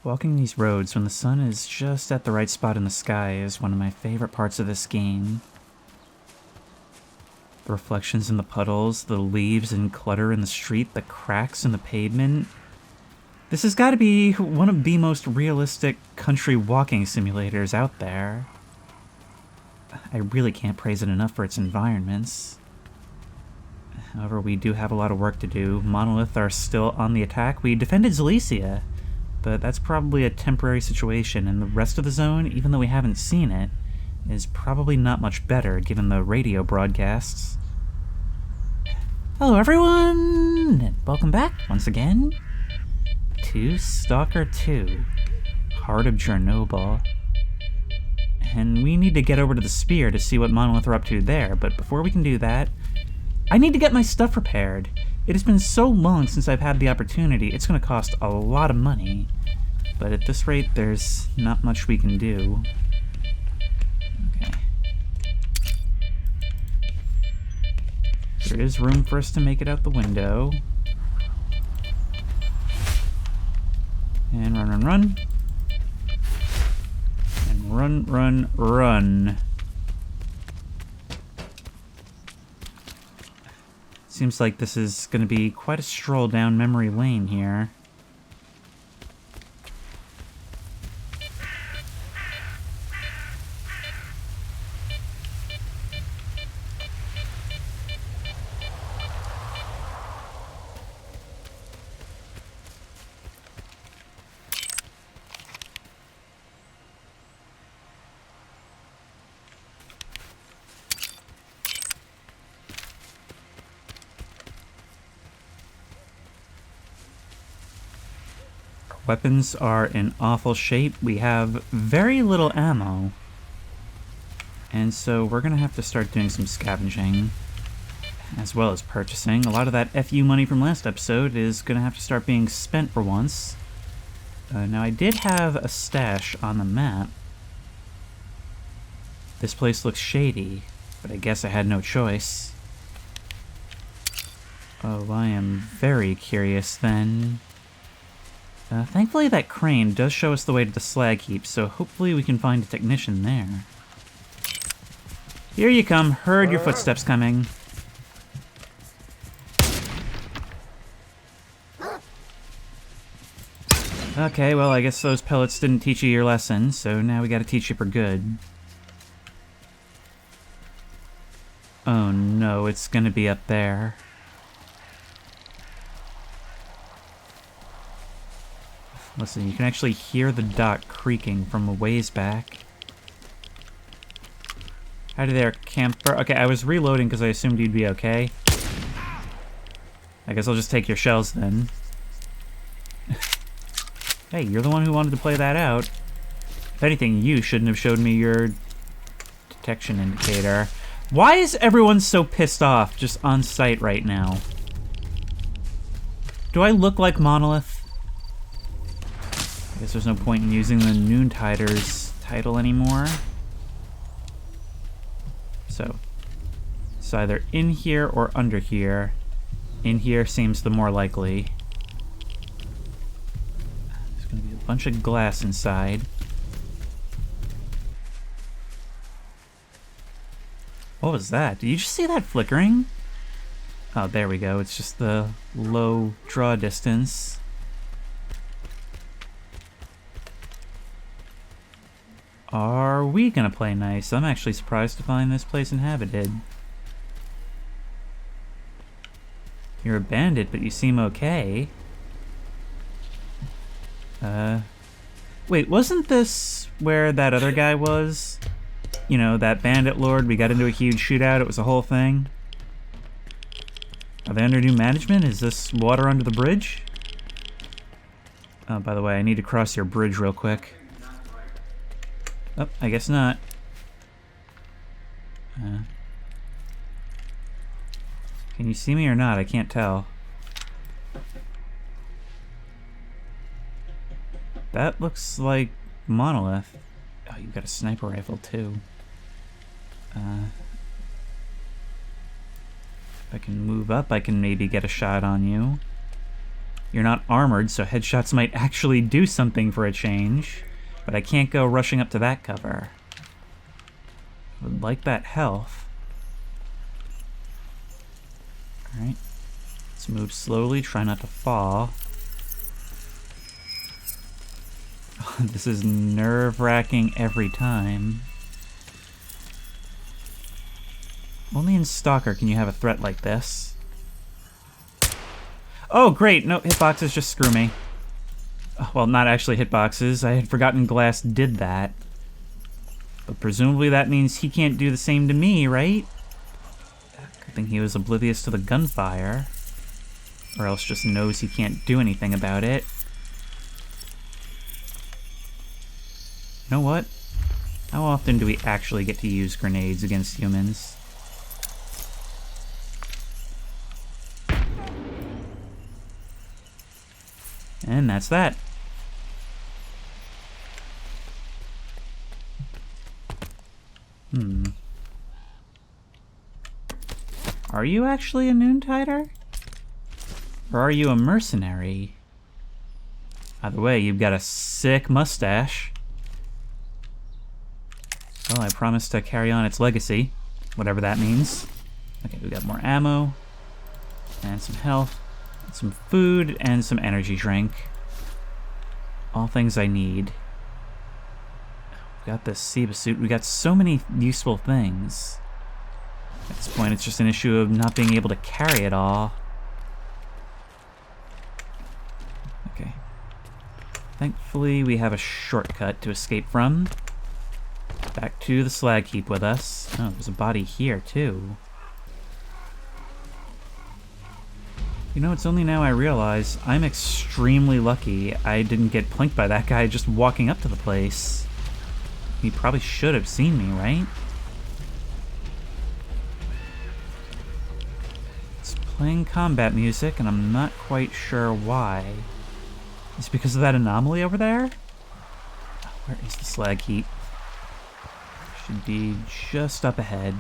Walking these roads when the sun is just at the right spot in the sky is one of my favorite parts of this game. The reflections in the puddles, the leaves and clutter in the street, the cracks in the pavement. This has got to be one of the most realistic country walking simulators out there. I really can't praise it enough for its environments. However, we do have a lot of work to do. Monolith are still on the attack. We defended Zalesia, but that's probably a temporary situation, and the rest of the zone, even though we haven't seen it, is probably not much better given the radio broadcasts. Hello everyone, and welcome back once again to S.T.A.L.K.E.R 2, Heart of Chernobyl. And we need to get over to the Spear to see what Monolith are up to there, but before we can do that, I need to get my stuff prepared. It has been so long since I've had the opportunity, it's going to cost a lot of money. But at this rate, there's not much we can do. Okay. There is room for us to make it out the window. And run, run, run. And run, run, run. Seems like this is going to be quite a stroll down memory lane here. Weapons are in awful shape. We have very little ammo. And so we're going to have to start doing some scavenging, as well as purchasing. A lot of that FU money from last episode is going to have to start being spent for once. Now I did have a stash on the map. This place looks shady, but I guess I had no choice. Oh, I am very curious then. Thankfully that crane does show us the way to the slag heap, so hopefully we can find a technician there. Here you come, heard your footsteps coming. Okay, well I guess those pellets didn't teach you your lesson, so now we gotta teach you for good. Oh no, it's gonna be up there. Listen, you can actually hear the dock creaking from a ways back. Howdy there, camper. Okay, I was reloading because I assumed you'd be okay. I guess I'll just take your shells then. Hey, you're the one who wanted to play that out. If anything, you shouldn't have showed me your detection indicator. Why is everyone so pissed off just on site right now? Do I look like Monolith? I guess there's no point in using the Noontider's title anymore. So, it's either in here or under here. In here seems the more likely. There's gonna be a bunch of glass inside. What was that? Did you just see that flickering? Oh, there we go. It's just the low draw distance. Are we gonna play nice? I'm actually surprised to find this place inhabited. You're a bandit, but you seem okay. Wait, wasn't this where that other guy was? You know, that bandit lord, we got into a huge shootout, it was a whole thing? Are they under new management? Is this water under the bridge? Oh, by the way, I need to cross your bridge real quick. Oh, I guess not. Can you see me or not? I can't tell. That looks like Monolith. Oh, you've got a sniper rifle too. If I can move up, I can maybe get a shot on you. You're not armored, so headshots might actually do something for a change. But I can't go rushing up to that cover. I would like that health. Alright. Let's move slowly, try not to fall. This is nerve-wracking every time. Only in S.T.A.L.K.E.R can you have a threat like this. Oh, great! No, hitboxes just screw me. Well, not actually hitboxes. I had forgotten Glass did that. But presumably that means he can't do the same to me, right? Good thing he was oblivious to the gunfire. Or else just knows he can't do anything about it. You know what? How often do we actually get to use grenades against humans? And that's that. Are you actually a Noontider? Or are you a mercenary? Either way, you've got a sick mustache. Well, I promise to carry on its legacy, whatever that means. Okay, we got more ammo, and some health, and some food, and some energy drink. All things I need. We got this SEBA suit. We got so many useful things. At this point, it's just an issue of not being able to carry it all. Okay. Thankfully, we have a shortcut to escape from. Back to the slag heap with us. Oh, there's a body here, too. You know, it's only now I realize I'm extremely lucky I didn't get plinked by that guy just walking up to the place. He probably should have seen me, right? It's playing combat music, and I'm not quite sure why. Is it because of that anomaly over there? Oh, where is the slag heap? Should be just up ahead.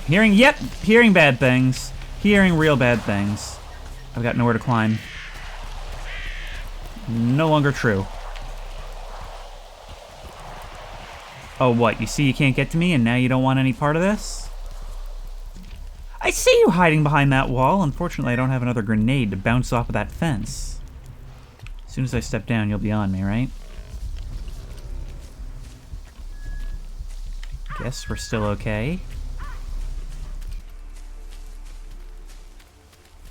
Hearing bad things. Hearing real bad things. I've got nowhere to climb. No longer true. Oh, what? You see you can't get to me and now you don't want any part of this? I see you hiding behind that wall. Unfortunately, I don't have another grenade to bounce off of that fence. As soon as I step down, you'll be on me, right? Guess we're still okay.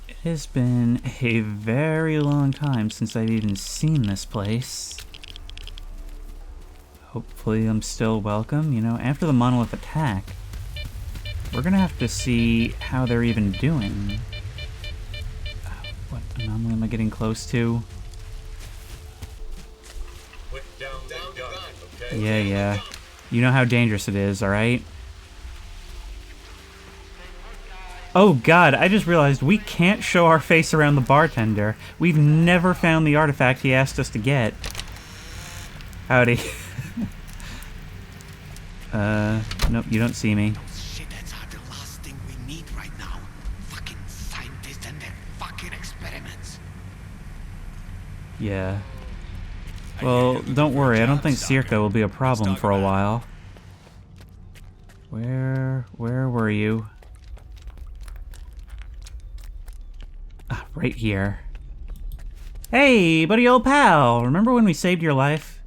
It has been a very long time since I've even seen this place. Hopefully I'm still welcome. You know, after the monolith attack, we're gonna have to see how they're even doing. What anomaly am I getting close to? Yeah. You know how dangerous it is, alright? Oh god, I just realized we can't show our face around the bartender. We've never found the artifact he asked us to get. Howdy. Nope, you don't see me. Shitheads are the last thing we need right now. Fucking scientists and their fucking experiments. Yeah. Well, don't worry, I don't think S.T.A.L.K.E.R will be a problem for a while. Where were you? Ah, right here. Hey, buddy old pal, remember when we saved your life?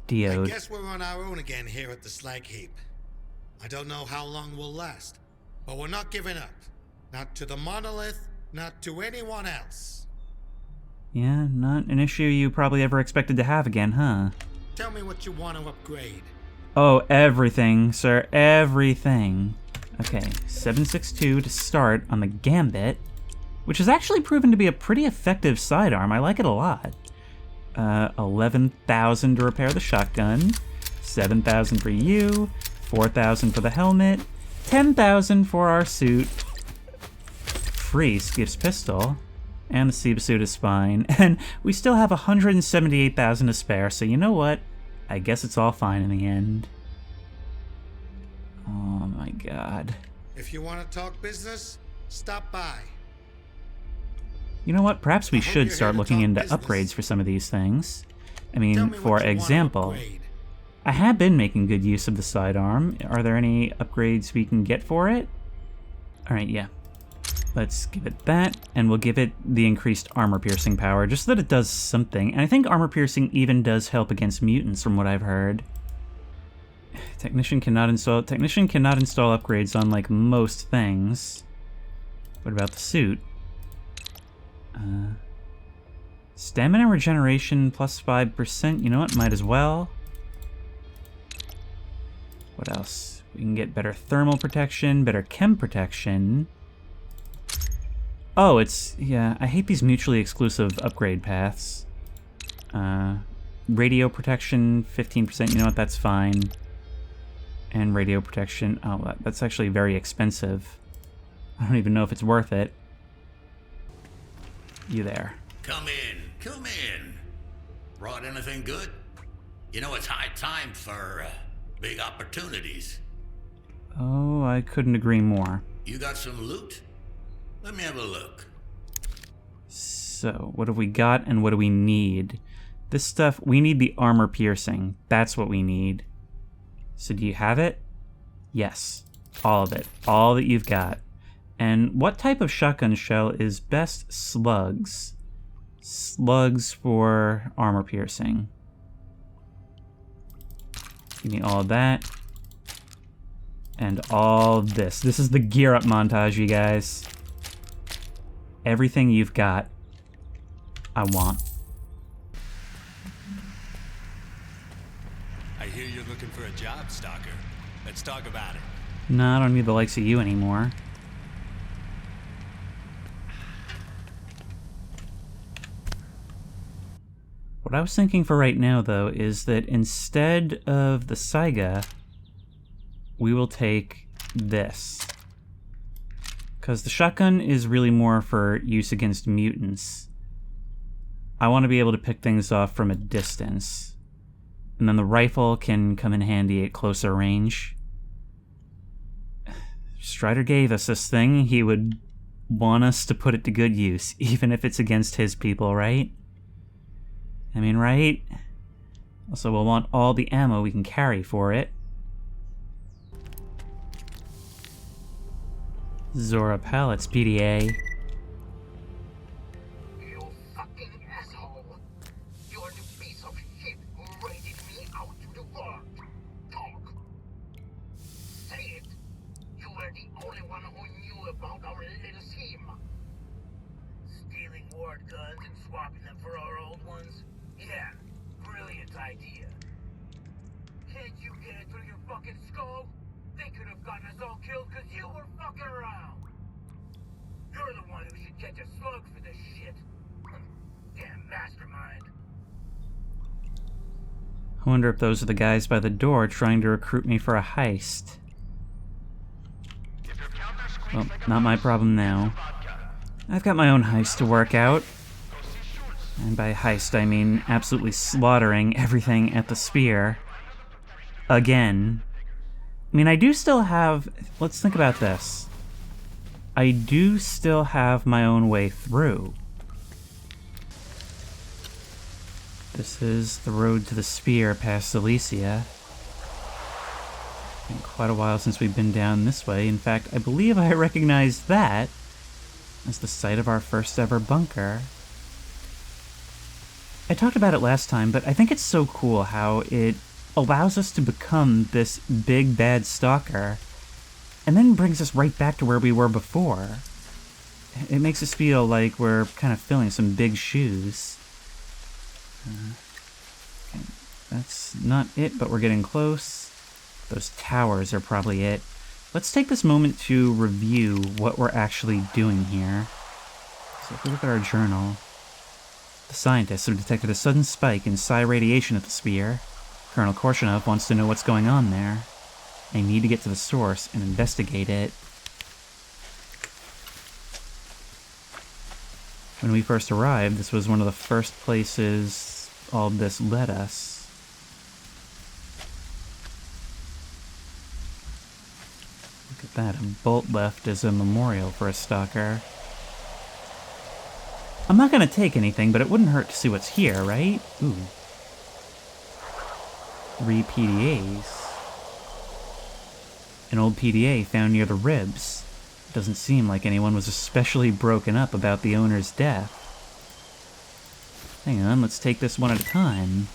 Diode. I guess we're on our own again here at the slag heap. I don't know how long we'll last, but we're not giving up. Not to the monolith, not to anyone else. Yeah, not an issue you probably ever expected to have again, huh? Tell me what you want to upgrade. Oh, everything, sir, everything. Okay, 762 to start on the Gambit, which has actually proven to be a pretty effective sidearm. I like it a lot. 11,000 to repair the shotgun, 7,000 for you, 4,000 for the helmet, 10,000 for our suit, free Skiff's pistol, and the SEBA suit is fine, and we still have 178,000 to spare, so you know what? I guess it's all fine in the end. Oh my god. If you want to talk business, stop by. You know what? Perhaps we I hope should you're start here to looking talk into business. upgrades for some of these things. I Tell mean, me for what you wanna example, upgrade. I have been making good use of the sidearm. Are there any upgrades we can get for it? Alright, yeah. Let's give it that, and we'll give it the increased armor-piercing power, just so that it does something. And I think armor-piercing even does help against mutants, from what I've heard. Technician cannot install upgrades on, like, most things. What about the suit? Stamina regeneration plus 5%. You know what? Might as well. What else? We can get better thermal protection, better chem protection. Oh, it's... yeah, I hate these mutually exclusive upgrade paths. Radio protection, 15%. You know what? That's fine. And radio protection... oh, that's actually very expensive. I don't even know if it's worth it. You there. Come in, come in. Brought anything good? You know, it's high time for big opportunities. Oh, I couldn't agree more. You got some loot? Let me have a look. So, what have we got and what do we need? This stuff, we need the armor piercing. That's what we need. So do you have it? Yes. All of it. All that you've got. And what type of shotgun shell is best? Slugs. Slugs for armor piercing. Give me all of that. And all this. This is the gear up montage, you guys. Everything you've got, I want. I hear you're looking for a job, Stalker. Let's talk about it. No, I don't need the likes of you anymore. What I was thinking for right now, though, is that instead of the Saiga, we will take this. Because the shotgun is really more for use against mutants. I want to be able to pick things off from a distance. And then the rifle can come in handy at closer range. Strider gave us this thing. He would want us to put it to good use, even if it's against his people, right? I mean, right? Also, we'll want all the ammo we can carry for it. Zora pallets, PDA. You fucking asshole! You're the piece of shit who raided me out to the world. Talk. Say it. You were the only one who knew about our little scheme. Stealing ward guns and swapping them for our old ones? Yeah, brilliant idea. Can't you get it through your fucking skull? They could have gotten us all killed because you were fucking around. You're the one who should catch a slug for this shit. Damn mastermind. I wonder if those are the guys by the door trying to recruit me for a heist. Well, not my problem now. I've got my own heist to work out. And by heist, I mean absolutely slaughtering everything at the Spear. Again. I mean, I do still have... let's think about this. I do still have my own way through. This is the road to the Spear past Elysia. Been quite a while since we've been down this way. In fact, I believe I recognize that as the site of our first ever bunker. I talked about it last time, but I think it's so cool how it allows us to become this big bad stalker and then brings us right back to where we were before. It makes us feel like we're kind of filling some big shoes. Okay, that's not it, but we're getting close. Those towers are probably it. Let's take this moment to review what we're actually doing here. So if we look at our journal, the scientists have detected a sudden spike in psi radiation at the Spear. Colonel Korshinov wants to know what's going on there. They need to get to the source and investigate it. When we first arrived, this was one of the first places all of this led us. Look at that, a bolt left as a memorial for a stalker. I'm not gonna take anything, but it wouldn't hurt to see what's here, right? Ooh. 3 PDAs. An old PDA found near the ribs. Doesn't seem like anyone was especially broken up about the owner's death. Hang on, let's take this one at a time.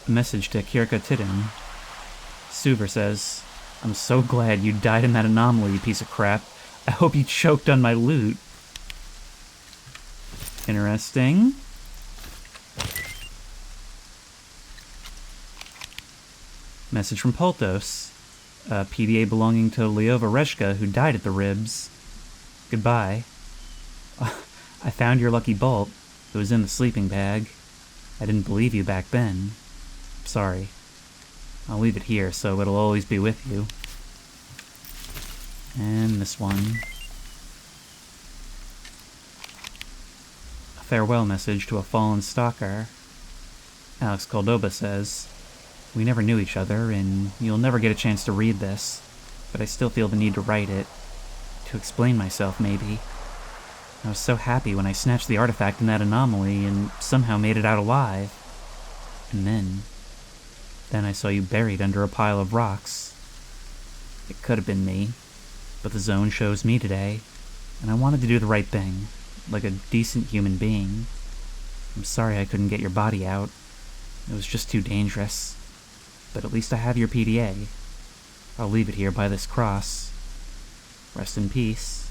A message to Kirka Tidin. Suver says, I'm so glad you died in that anomaly, you piece of crap. I hope you choked on my loot. Interesting. Message from Poltos. A PDA belonging to Lyova Reshka, who died at the ribs. Goodbye. I found your lucky bolt. It was in the sleeping bag. I didn't believe you back then. Sorry. I'll leave it here so it'll always be with you. And this one. A farewell message to a fallen stalker. Alex Cordoba says, we never knew each other, and you'll never get a chance to read this, but I still feel the need to write it. To explain myself, maybe. I was so happy when I snatched the artifact in that anomaly and somehow made it out alive. And then I saw you buried under a pile of rocks. It could have been me, but the zone chose me today, and I wanted to do the right thing, like a decent human being. I'm sorry I couldn't get your body out. It was just too dangerous. But at least I have your PDA. I'll leave it here by this cross. Rest in peace.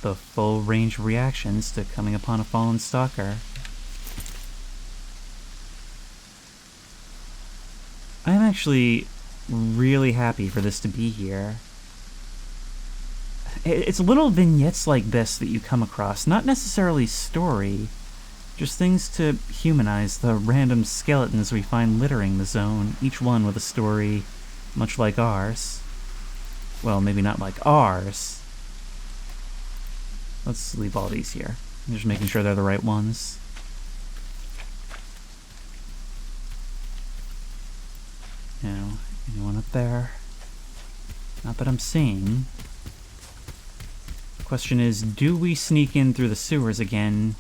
The full range of reactions to coming upon a fallen stalker. I'm actually really happy for this to be here. It's little vignettes like this that you come across, not necessarily story, just things to humanize the random skeletons we find littering the zone, each one with a story much like ours. Well, maybe not like ours. Let's leave all these here. I'm just making sure they're the right ones. Now, anyone up there? Not that I'm seeing. The question is, do we sneak in through the sewers again,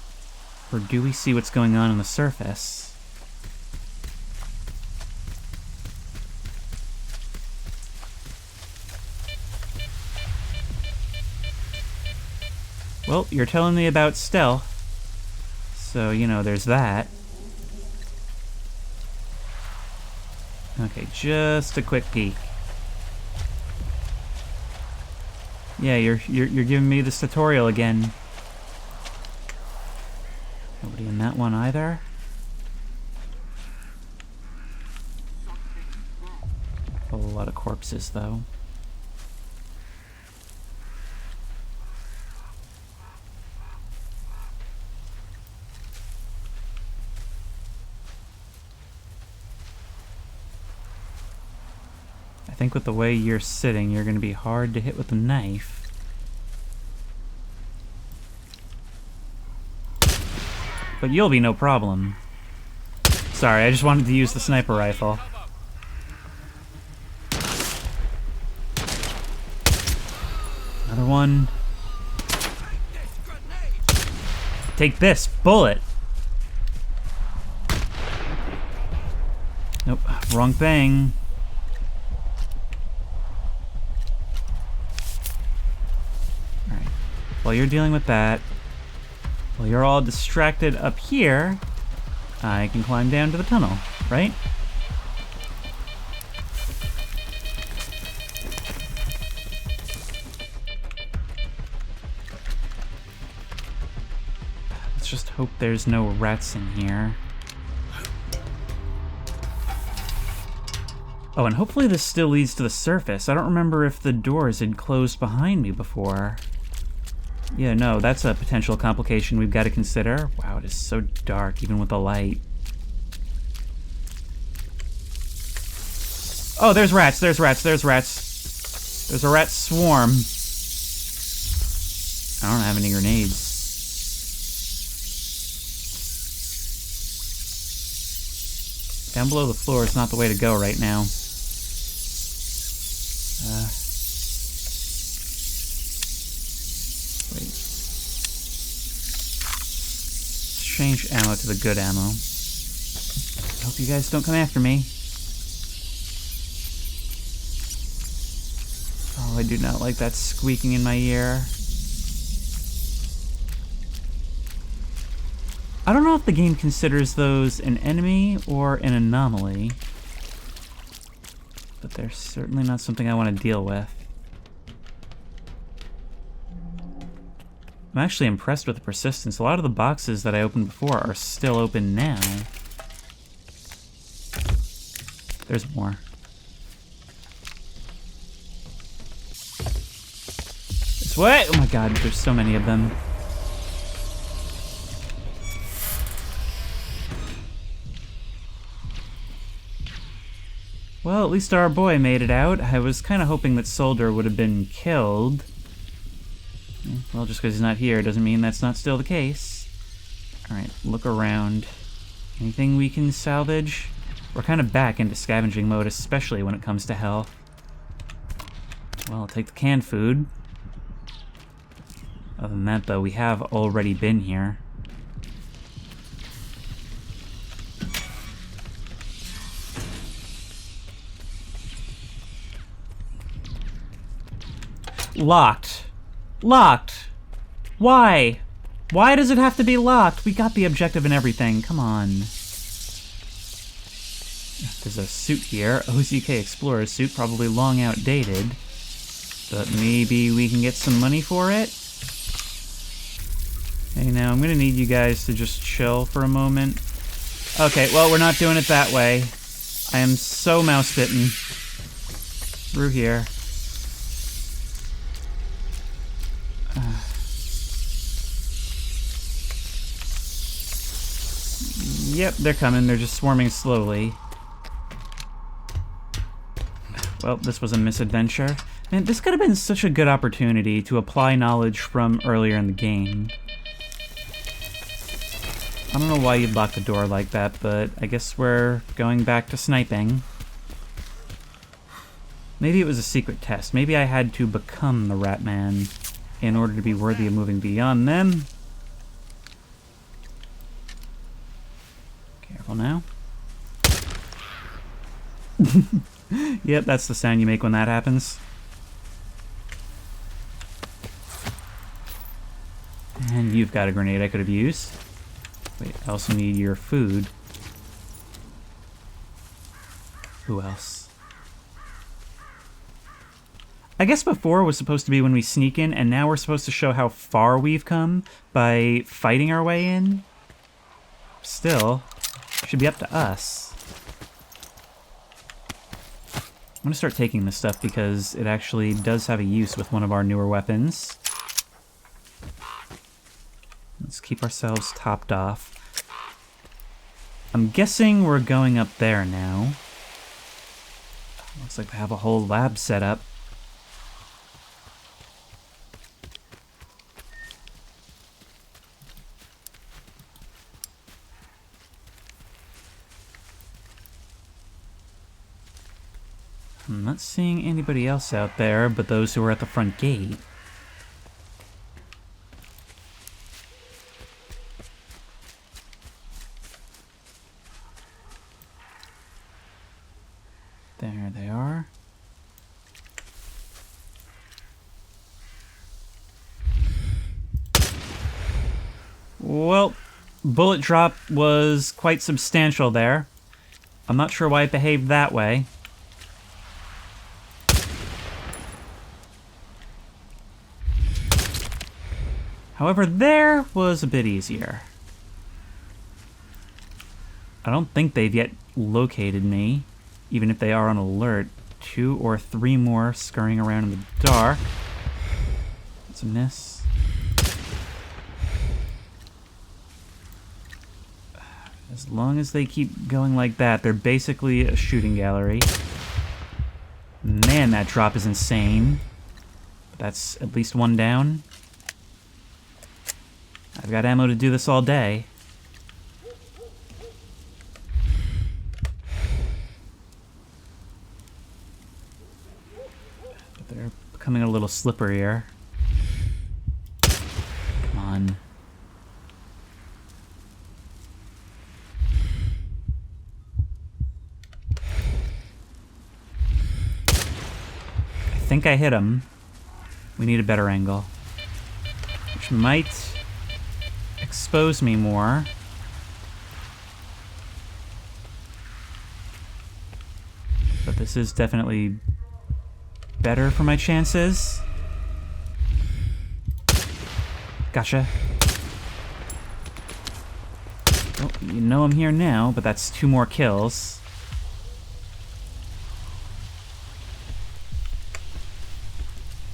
or do we see what's going on the surface? Well, you're telling me about stealth, so, you know, there's that. Okay, just a quick peek. Yeah, you're giving me this tutorial again. Nobody in that one either. A lot of corpses, though. I think with the way you're sitting, you're going to be hard to hit with a knife. But you'll be no problem. Sorry, I just wanted to use the sniper rifle. Another one. Take this, bullet! Nope, wrong thing. Alright, while you're dealing with that, while you're all distracted up here, I can climb down to the tunnel, right? Let's just hope there's no rats in here. Oh, and hopefully this still leads to the surface. I don't remember if the doors had closed behind me before. Yeah, no, that's a potential complication we've got to consider. Wow, it is so dark, even with the light. Oh, there's rats, there's rats, there's rats. There's a rat swarm. I don't have any grenades. Down below the floor is not the way to go right now. Wait. Let's change ammo to the good ammo. I hope you guys don't come after me. Oh, I do not like that squeaking in my ear. I don't know if the game considers those an enemy or an anomaly, but they're certainly not something I want to deal with. I'm actually impressed with the persistence. A lot of the boxes that I opened before are still open now. There's more. This way! Oh my god, there's so many of them. Well, at least our boy made it out. I was kind of hoping that Soldier would have been killed. Well, just because he's not here doesn't mean that's not still the case. Alright, look around. Anything we can salvage? We're kind of back into scavenging mode, especially when it comes to health. Well, I'll take the canned food. Other than that, though, we have already been here. Locked. Locked. Why? Why does it have to be locked? We got the objective and everything. Come on. There's a suit here. HoC Explorer suit, probably long outdated. But maybe we can get some money for it? Hey, now I'm gonna need you guys to just chill for a moment. Okay, well, we're not doing it that way. I am so mouse-bitten. Through here. Yep, they're coming. They're just swarming slowly. Well, this was a misadventure. Man, this could have been such a good opportunity to apply knowledge from earlier in the game. I don't know why you'd lock the door like that, but I guess we're going back to sniping. Maybe it was a secret test. Maybe I had to become the Rat Man in order to be worthy of moving beyond them. Careful now. Yep, that's the sound you make when that happens. And you've got a grenade I could have used. Wait, I also need your food. Who else? I guess before was supposed to be when we sneak in, and now we're supposed to show how far we've come by fighting our way in. Still, it should be up to us. I'm gonna start taking this stuff because it actually does have a use with one of our newer weapons. Let's keep ourselves topped off. I'm guessing we're going up there now. Looks like they have a whole lab set up. I'm not seeing anybody else out there but those who are at the front gate. There they are. Well, bullet drop was quite substantial there. I'm not sure why it behaved that way. However, there was a bit easier. I don't think they've yet located me, even if they are on alert. 2 or 3 more scurrying around in the dark. That's a miss. As long as they keep going like that, they're basically a shooting gallery. Man, that drop is insane. But that's at least one down. I've got ammo to do this all day. But they're becoming a little slipperier. Come on. I think I hit him. We need a better angle. Which might expose me more. But this is definitely better for my chances. Gotcha. Oh, you know I'm here now, but that's 2 more kills.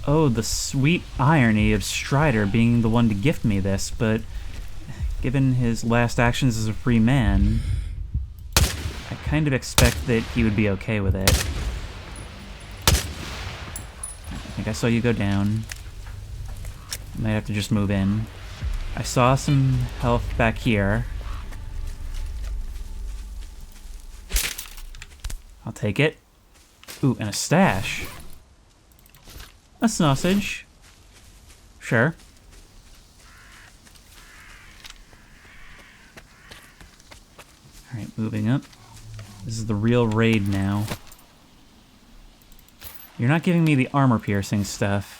Oh, the sweet irony of Strider being the one to gift me this, but given his last actions as a free man, I kind of expect that he would be okay with it. I think I saw you go down. Might have to just move in. I saw some health back here. I'll take it. Ooh, and a stash. A sausage. Sure. Alright, moving up. This is the real raid now. You're not giving me the armor-piercing stuff.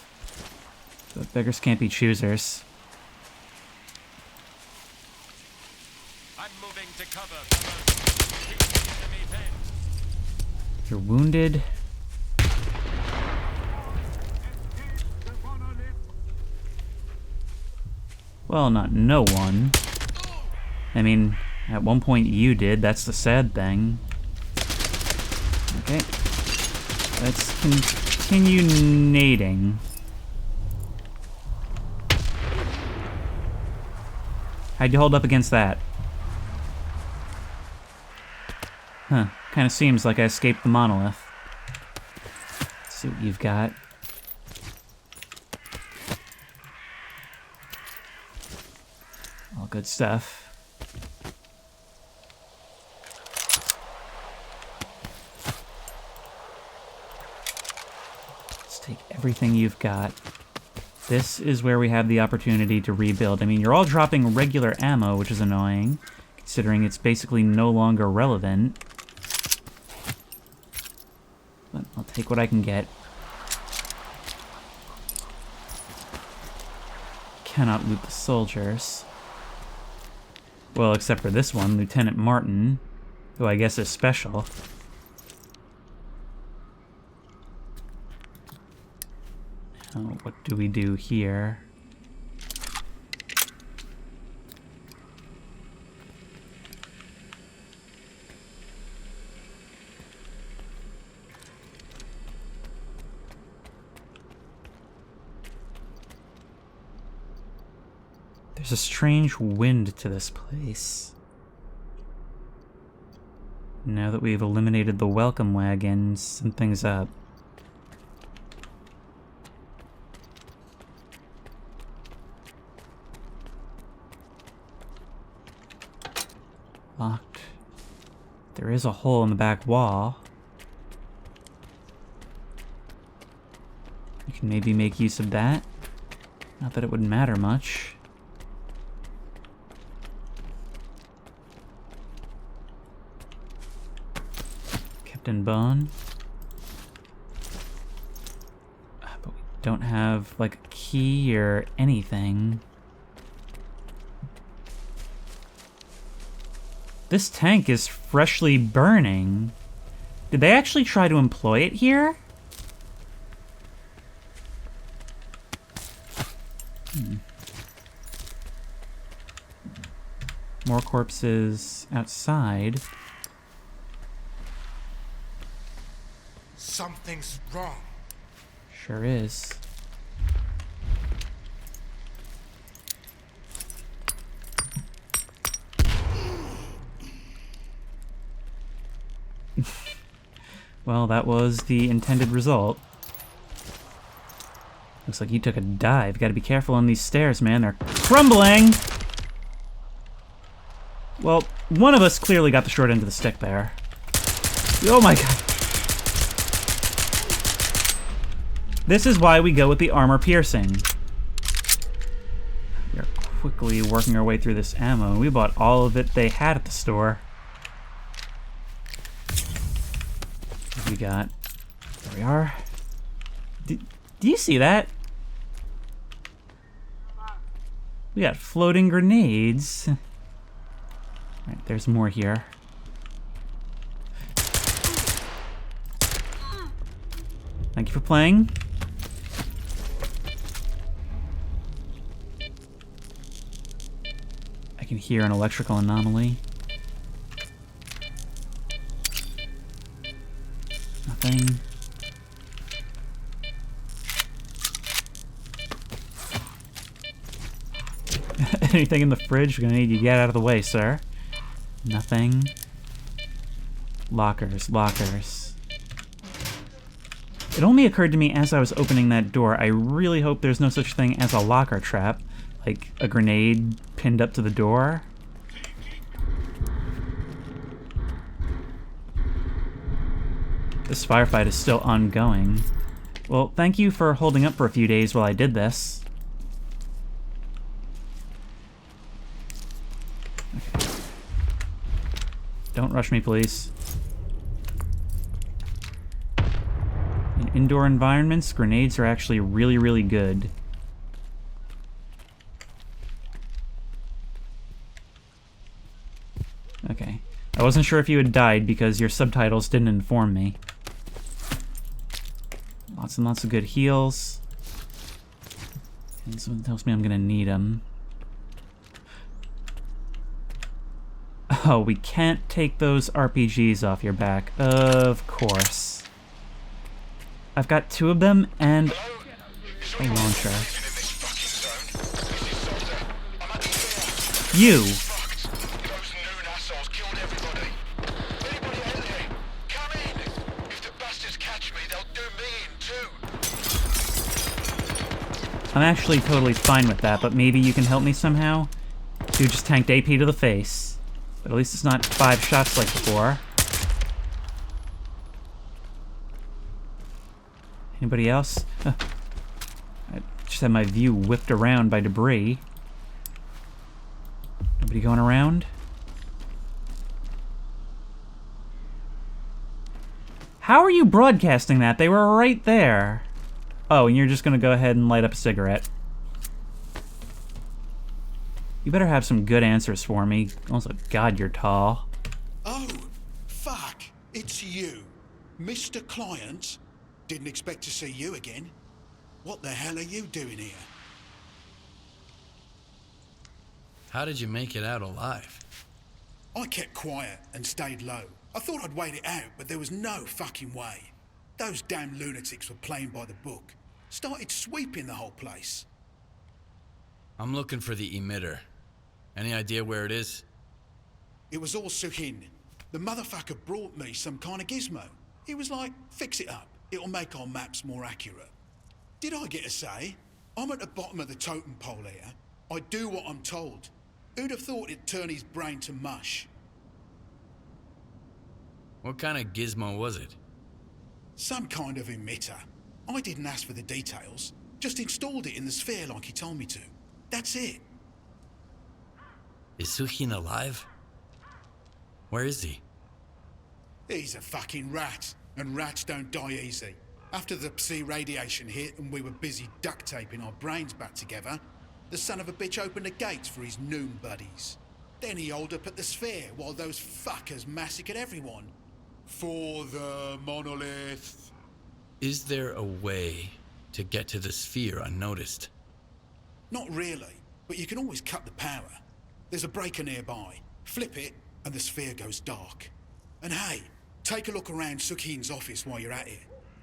But beggars can't be choosers. I'm moving to cover. Keep the enemy pinned. You're wounded. Well, not no one. I mean, at one point you did, that's the sad thing. Okay. Let's continue nading. How'd you hold up against that? Huh. Kinda seems like I escaped the monolith. Let's see what you've got. All good stuff. Let's take everything you've got. This is where we have the opportunity to rebuild. I mean, you're all dropping regular ammo, which is annoying, considering it's basically no longer relevant. But I'll take what I can get. Cannot loot the soldiers. Well, except for this one, Lieutenant Martin, who I guess is special. Now, what do we do here? There's a strange wind to this place. Now that we've eliminated the welcome wagon, something's up. Locked. There is a hole in the back wall. You can maybe make use of that. Not that it would matter much. Captain Bone. But we don't have, like, a key or anything. This tank is freshly burning. Did they actually try to employ it here? More corpses outside. Something's wrong. Sure is. Well, that was the intended result. Looks like you took a dive. Gotta be careful on these stairs, man. They're crumbling! Well, one of us clearly got the short end of the stick there. Oh my god. This is why we go with the armor piercing. We are quickly working our way through this ammo. We bought all of it they had at the store. What do we got? There we are. Do you see that? We got floating grenades. Alright, there's more here. Thank you for playing. I can hear an electrical anomaly. Nothing. Anything in the fridge? We're gonna need you to get out of the way, sir. Nothing. Lockers, lockers. It only occurred to me as I was opening that door, I really hope there's no such thing as a locker trap. Like a grenade pinned up to the door. This firefight is still ongoing. Well, thank you for holding up for a few days while I did this. Okay. Don't rush me, please. In indoor environments, grenades are actually really, really good. Okay. I wasn't sure if you had died because your subtitles didn't inform me. Lots and lots of good heals. And someone tells me I'm gonna need them. Oh, we can't take those RPGs off your back. Of course. I've got 2 of them and a launcher. You! I'm actually totally fine with that, but maybe you can help me somehow? Dude just tanked AP to the face. But at least it's not 5 shots like before. Anybody else? I just had my view whipped around by debris. Nobody going around? How are you broadcasting that? They were right there. Oh, and you're just gonna go ahead and light up a cigarette. You better have some good answers for me. Also, God, you're tall. Oh, fuck. It's you. Mr. Client. Didn't expect to see you again. What the hell are you doing here? How did you make it out alive? I kept quiet and stayed low. I thought I'd wait it out, but there was no fucking way. Those damn lunatics were playing by the book. Started sweeping the whole place. I'm looking for the emitter. Any idea where it is? It was all Suhin. The motherfucker brought me some kind of gizmo. He was like, fix it up. It'll make our maps more accurate. Did I get a say? I'm at the bottom of the totem pole here. I do what I'm told. Who'd have thought it'd turn his brain to mush? What kind of gizmo was it? Some kind of emitter. I didn't ask for the details. Just installed it in the sphere like he told me to. That's it. Is Suhin alive? Where is he? He's a fucking rat, and rats don't die easy. After the psi radiation hit and we were busy duct taping our brains back together, the son of a bitch opened the gates for his noon buddies. Then he holed up at the sphere while those fuckers massacred everyone. For the monolith. Is there a way to get to the sphere unnoticed? Not really, but you can always cut the power. There's a breaker nearby. Flip it, and the sphere goes dark. And hey, take a look around Sukhin's office while you're at it.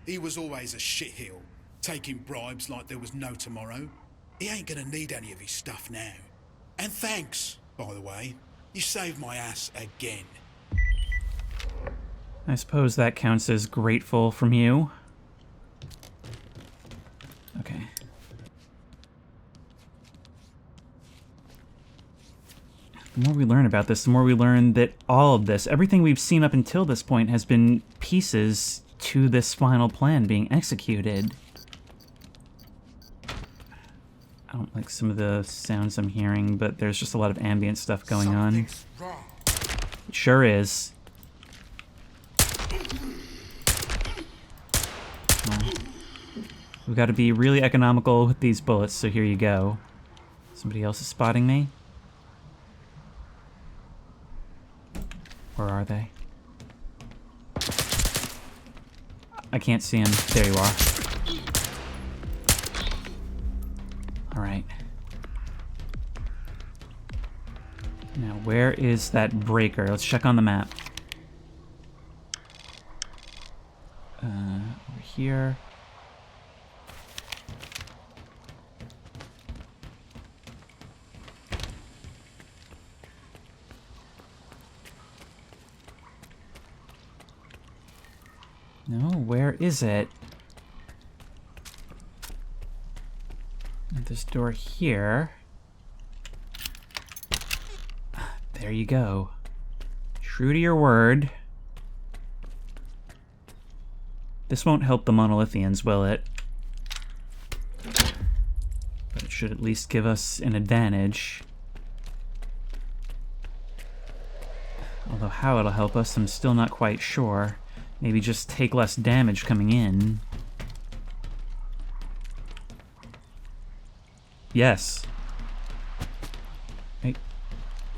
He was always a shitheel, taking bribes like there was no tomorrow. He ain't gonna need any of his stuff now. And thanks, by the way. You saved my ass again. I suppose that counts as grateful from you. Okay. The more we learn about this, the more we learn that all of this, everything we've seen up until this point, has been pieces to this final plan being executed. I don't like some of the sounds I'm hearing, but there's just a lot of ambient stuff going on. Something's wrong. It sure is. Well, we've got to be really economical with these bullets, so here you go. Somebody else is spotting me? Where are they? I can't see him. There you are. Alright. Now, where is that breaker? Let's check on the map. Over here. No, where is it? This door here. There you go. True to your word. This won't help the Monolithians, will it? But it should at least give us an advantage. Although how it'll help us, I'm still not quite sure. Maybe just take less damage coming in. Yes. Hey.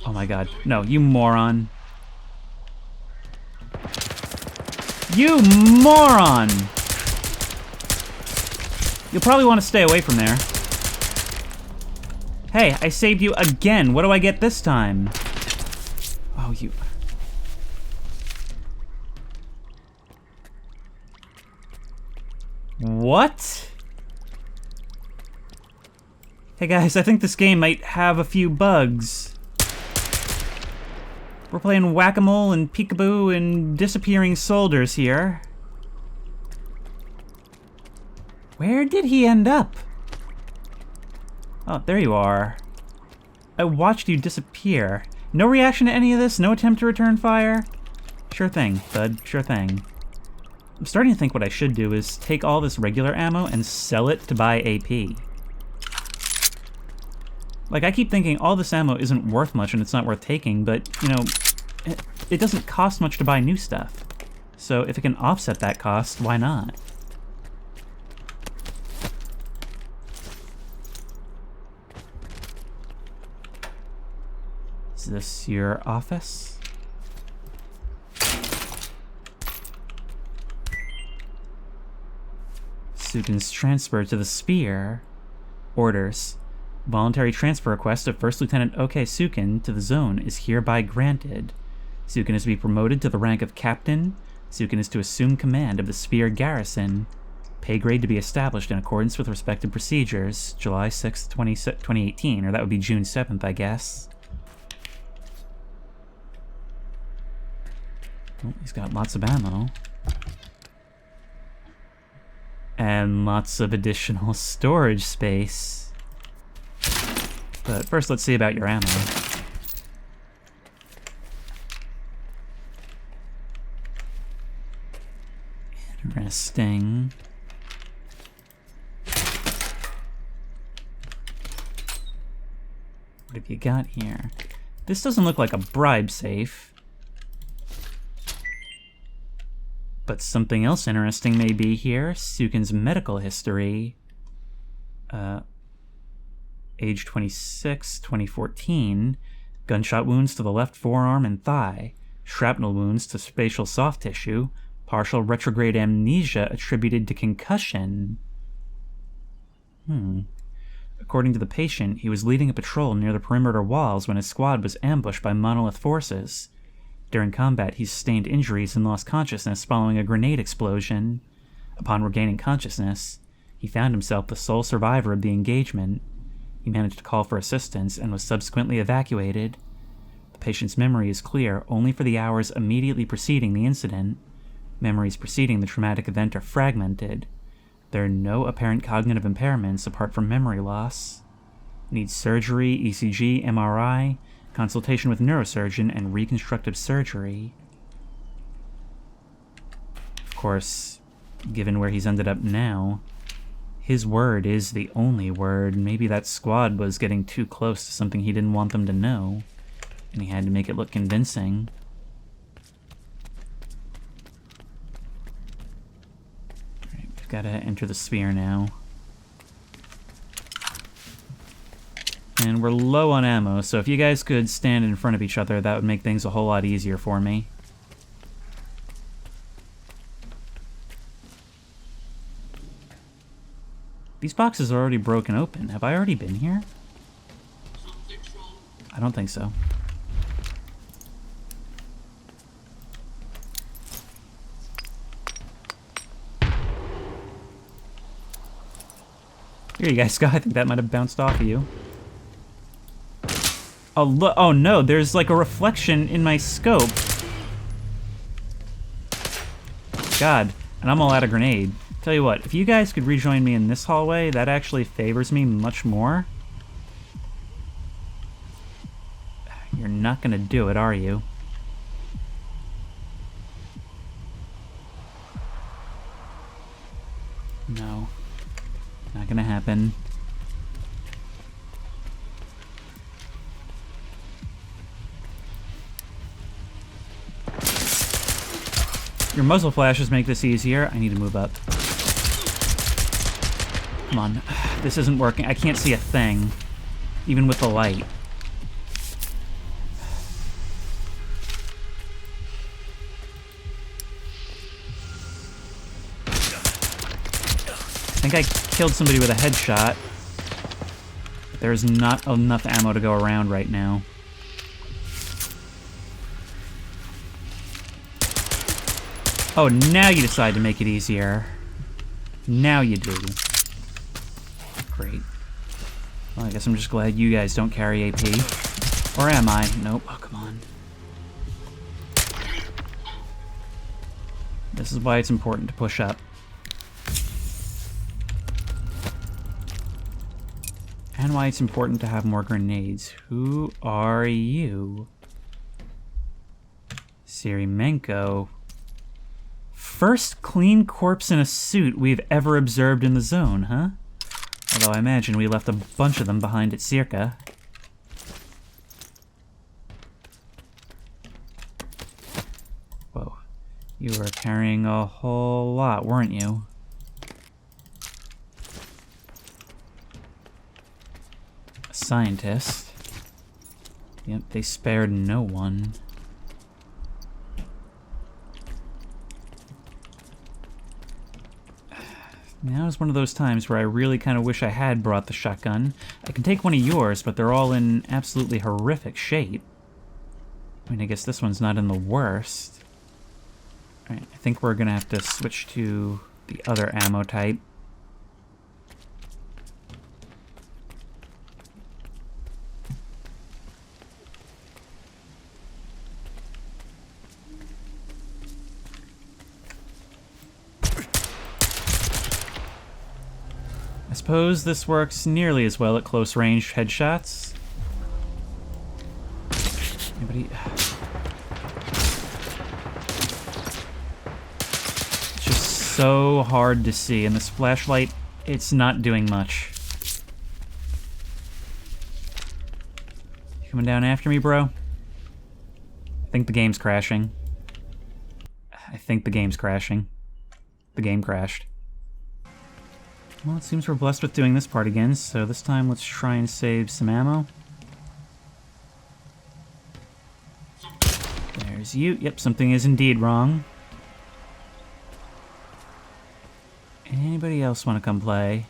Oh my god. No, you moron. You moron! You'll probably want to stay away from there. Hey, I saved you again. What do I get this time? Oh, you... What? Hey guys, I think this game might have a few bugs. We're playing whack-a-mole and peekaboo and disappearing soldiers here. Where did he end up? Oh, there you are. I watched you disappear. No reaction to any of this? No attempt to return fire? Sure thing, bud. Sure thing. I'm starting to think what I should do is take all this regular ammo and sell it to buy AP. Like, I keep thinking all this ammo isn't worth much and it's not worth taking, but, you know, it doesn't cost much to buy new stuff. So if it can offset that cost, why not? Is this your office? Sukin's transfer to the S.T.A.L.K.E.R. Orders. Voluntary transfer request of First Lieutenant O.K. Sukin to the zone is hereby granted. Sukin is to be promoted to the rank of Captain. Sukin is to assume command of the S.T.A.L.K.E.R. garrison. Pay grade to be established in accordance with respective procedures. July 6th, 2018, or that would be June 7th, I guess. Oh, he's got lots of ammo. And lots of additional storage space. But first, let's see about your ammo. Interesting. What have you got here? This doesn't look like a bribe safe. But something else interesting may be here. Sukin's medical history. Age 26, 2014. Gunshot wounds to the left forearm and thigh. Shrapnel wounds to spatial soft tissue. Partial retrograde amnesia attributed to concussion. According to the patient, he was leading a patrol near the perimeter walls when his squad was ambushed by Monolith forces. During combat, he sustained injuries and lost consciousness following a grenade explosion. Upon regaining consciousness, he found himself the sole survivor of the engagement. He managed to call for assistance and was subsequently evacuated. The patient's memory is clear only for the hours immediately preceding the incident. Memories preceding the traumatic event are fragmented. There are no apparent cognitive impairments apart from memory loss. Needs surgery, ECG, MRI, consultation with neurosurgeon, and reconstructive surgery. Of course, given where he's ended up now, his word is the only word. Maybe that squad was getting too close to something he didn't want them to know, and he had to make it look convincing. Alright, we've got to enter the sphere now. And we're low on ammo, so if you guys could stand in front of each other, that would make things a whole lot easier for me. These boxes are already broken open. Have I already been here? I don't think so. Here you guys go. I think that might have bounced off of you. Oh, look. Oh no, there's like a reflection in my scope. God, and I'm all out of grenade. Tell you what, if you guys could rejoin me in this hallway, that actually favors me much more. You're not gonna do it, are you? No. Not gonna happen. Your muzzle flashes make this easier. I need to move up. Come on. This isn't working. I can't see a thing. Even with the light. I think I killed somebody with a headshot. There's not enough ammo to go around right now. Oh, now you decide to make it easier. Now you do. Great. Well, I guess I'm just glad you guys don't carry AP. Or am I? Nope. Oh, come on. This is why it's important to push up. And why it's important to have more grenades. Who are you? Sirimenko. First clean corpse in a suit we've ever observed in the zone, huh? Although I imagine we left a bunch of them behind at S.T.A.L.K.E.R. Whoa. You were carrying a whole lot, weren't you? A scientist. Yep, they spared no one. Now is one of those times where I really kind of wish I had brought the shotgun. I can take one of yours, but they're all in absolutely horrific shape. I mean, I guess this one's not in the worst. Alright, I think we're gonna have to switch to the other ammo type. I suppose this works nearly as well at close-range headshots. Anybody? It's just so hard to see, and this flashlight, it's not doing much. You coming down after me, bro? I think the game's crashing. I think the game's crashing. The game crashed. Well, it seems we're blessed with doing this part again, so this time let's try and save some ammo. There's you. Yep, something is indeed wrong. Anybody else want to come play?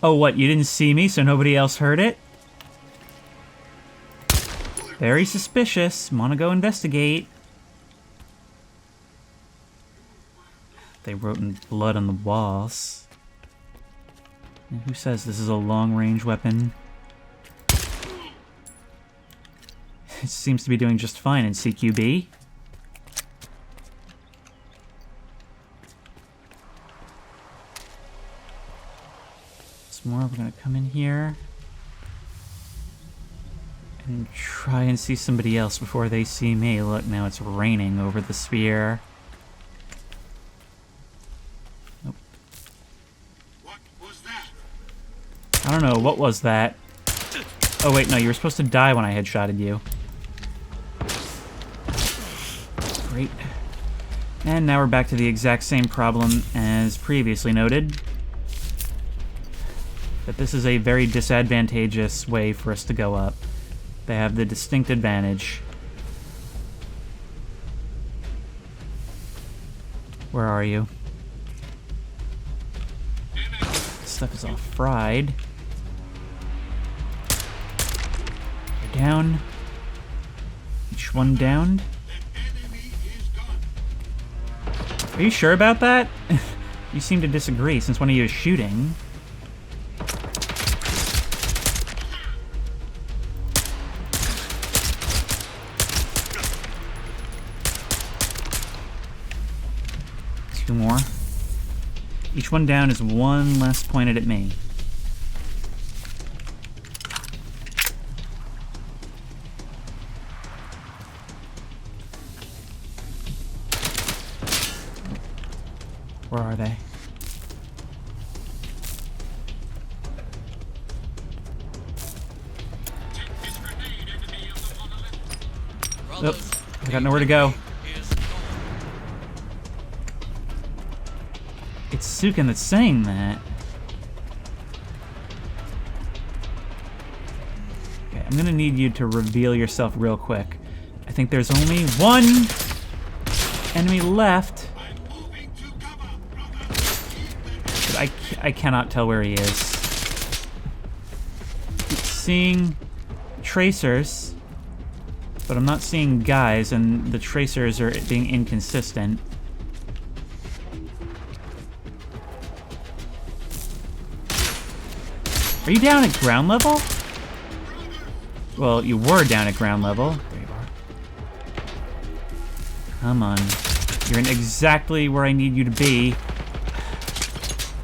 Oh, what? You didn't see me, so nobody else heard it? Very suspicious. Want to go investigate. They wrote in blood on the walls. And who says this is a long-range weapon? It seems to be doing just fine in CQB. Some more. We're gonna come in here and try and see somebody else before they see me. Look, now it's raining over the sphere. I don't know, what was that? Oh wait, no, you were supposed to die when I headshotted you. Great. And now we're back to the exact same problem as previously noted. That this is a very disadvantageous way for us to go up. They have the distinct advantage. Where are you? This stuff is all fried. You're down. Each one downed. Are you sure about that? You seem to disagree since one of you is shooting. Two more. Each one down is one less pointed at me. Where are they? Oh, I got nowhere to go. It's Sukin that's saying that. Okay, I'm gonna need you to reveal yourself real quick. I think there's only one enemy left. But I cannot tell where he is. Keep seeing tracers, but I'm not seeing guys, and the tracers are being inconsistent. Are you down at ground level? Well, you were down at ground level. There you are. Come on. You're in exactly where I need you to be.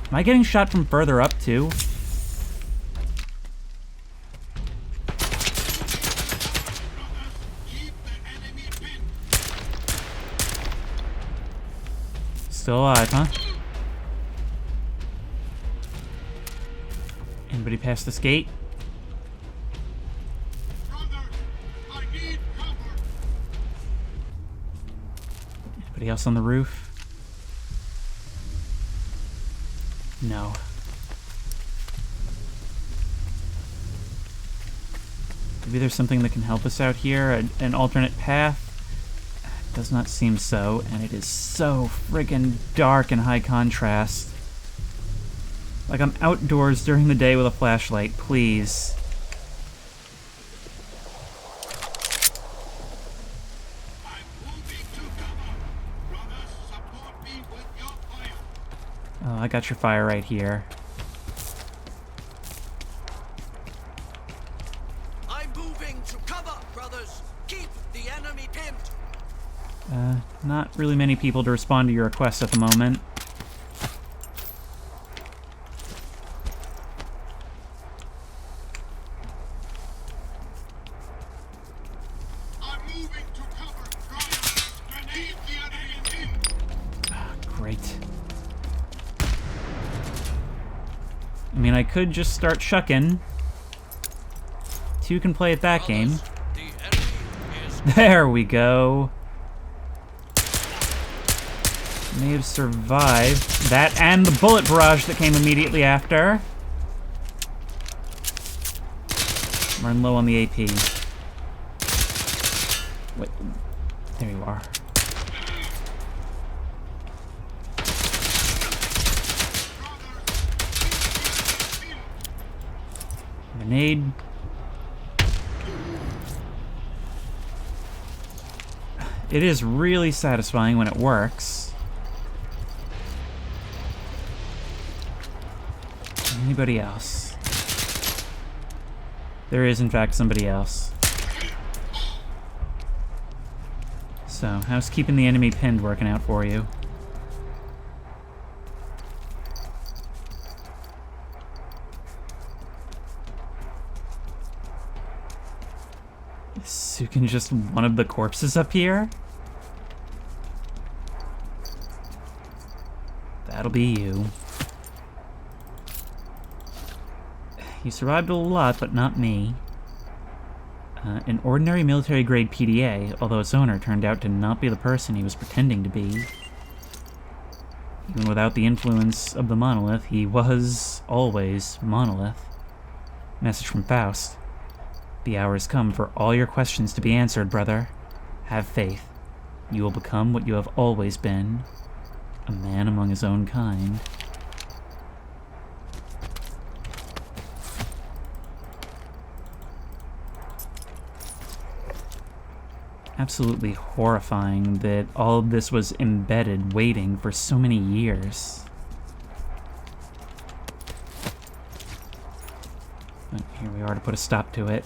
Am I getting shot from further up, too? Still alive, huh? Anybody past this gate? Anybody else on the roof? No. Maybe there's something that can help us out here, an alternate path? Does not seem so, and it is so friggin' dark and high contrast. Like I'm outdoors during the day with a flashlight, please. Oh, I got your fire right here. I'm moving to cover, brothers. Keep the enemy pinned. Not really many people to respond to your requests at the moment. I'm moving to cover. Keep the enemy pinned. Great. I mean, I could just start shucking. Two can play at that game. The enemy is There we go. May have survived that and the bullet barrage that came immediately after. I'm running low on the AP. Wait, there you are. Grenade. It is really satisfying when it works. Anybody else? There is, in fact, somebody else. So, how's keeping the enemy pinned working out for you? Is Sukin just one of the corpses up here? That'll be you. He survived a lot, but not me. An ordinary military-grade PDA, although its owner turned out to not be the person he was pretending to be. Even without the influence of the monolith, he was always monolith. Message from Faust. The hour has come for all your questions to be answered, brother. Have faith. You will become what you have always been. A man among his own kind. Absolutely horrifying that all of this was embedded, waiting for so many years. But here we are to put a stop to it.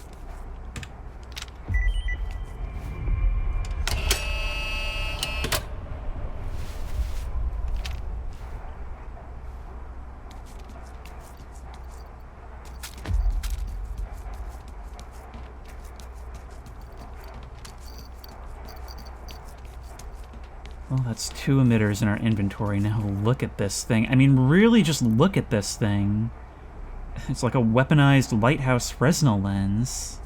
Well, that's 2 emitters in our inventory. Now look at this thing. I mean, really just look at this thing. It's like a weaponized lighthouse Fresnel lens.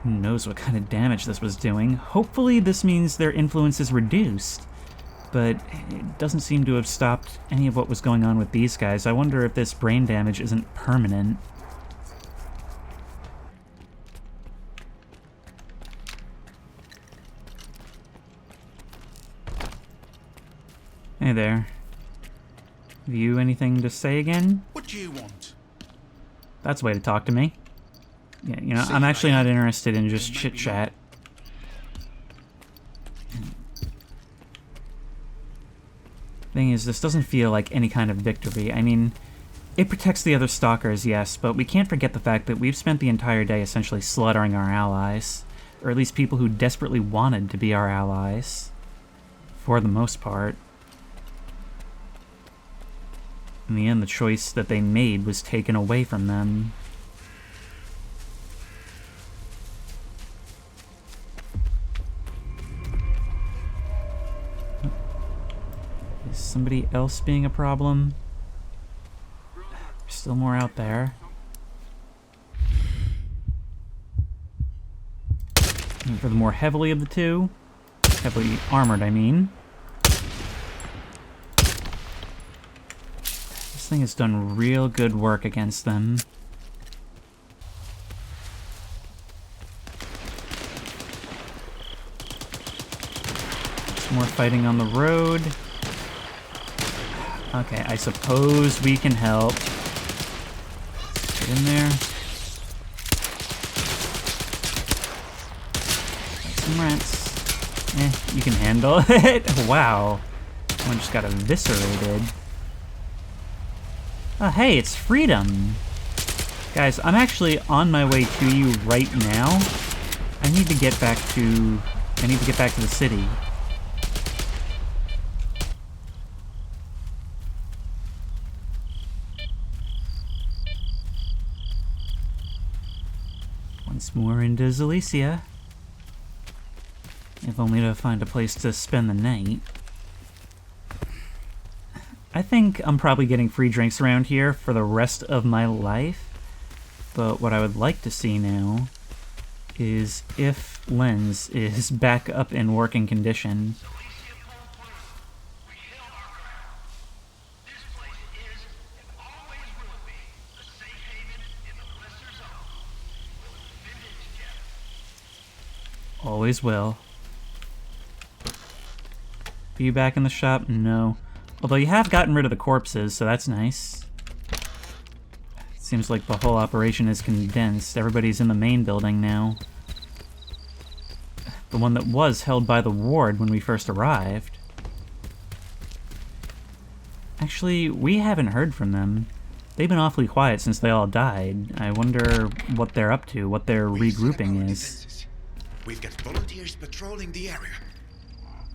Who knows what kind of damage this was doing. Hopefully this means their influence is reduced. But it doesn't seem to have stopped any of what was going on with these guys. I wonder if this brain damage isn't permanent. Hey there. Have you anything to say again? What do you want? That's a way to talk to me. Yeah, you know, See I'm you actually later. not interested in just Maybe chit-chat. Thing is, this doesn't feel like any kind of victory. I mean, it protects the other stalkers, yes, but we can't forget the fact that we've spent the entire day essentially slaughtering our allies. Or at least people who desperately wanted to be our allies. For the most part. In the end, the choice that they made was taken away from them. Is somebody else being a problem? There's still more out there. And for the more heavily of the two, heavily armored, I mean. This thing has done real good work against them. More fighting on the road. Okay, I suppose we can help. Get in there. Some rats. You can handle it. Wow. One just got eviscerated. Oh, hey, it's freedom. Guys, I'm actually on my way to you right now. I need to get back to the city. Once more into Zalicia. If only to find a place to spend the night. I think I'm probably getting free drinks around here for the rest of my life. But what I would like to see now is if Lens is back up in working condition. Always will. Are you back in the shop? No. Although you have gotten rid of the corpses, so that's nice. Seems like the whole operation is condensed. Everybody's in the main building now. The one that was held by the ward when we first arrived. Actually, we haven't heard from them. They've been awfully quiet since they all died. I wonder what they're up to, what their regrouping is. We've got volunteers patrolling the area.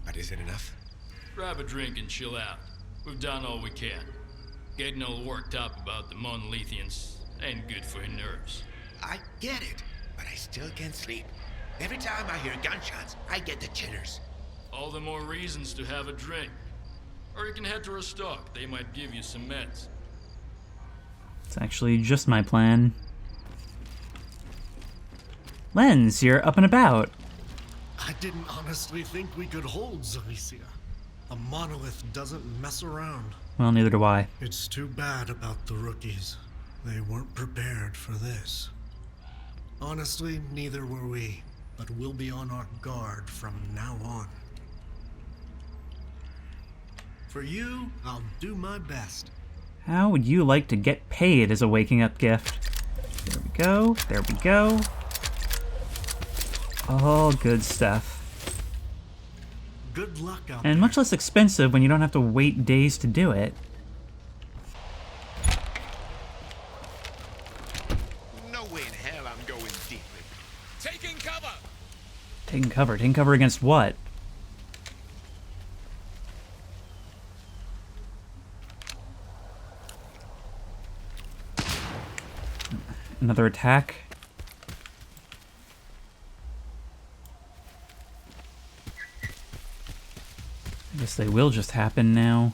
But is it enough? Grab a drink and chill out. We've done all we can. Getting all worked up about the Monolithians ain't good for your nerves. I get it, but I still can't sleep. Every time I hear gunshots, I get the jitters. All the more reasons to have a drink. Or you can head to a stock. They might give you some meds. It's actually just my plan. Lens, you're up and about. I didn't honestly think we could hold Zalicia. A monolith doesn't mess around. Well, neither do I. It's too bad about the rookies. They weren't prepared for this. Honestly, neither were we, but we'll be on our guard from now on. For you, I'll do my best. How would you like to get paid as a waking up gift? There we go, there we go. All good stuff. Good luck out And there. much less expensive when you don't have to wait days to do it. No way in hell I'm going deeply. Taking cover! Taking cover. Taking cover against what? Another attack? I guess they will just happen now.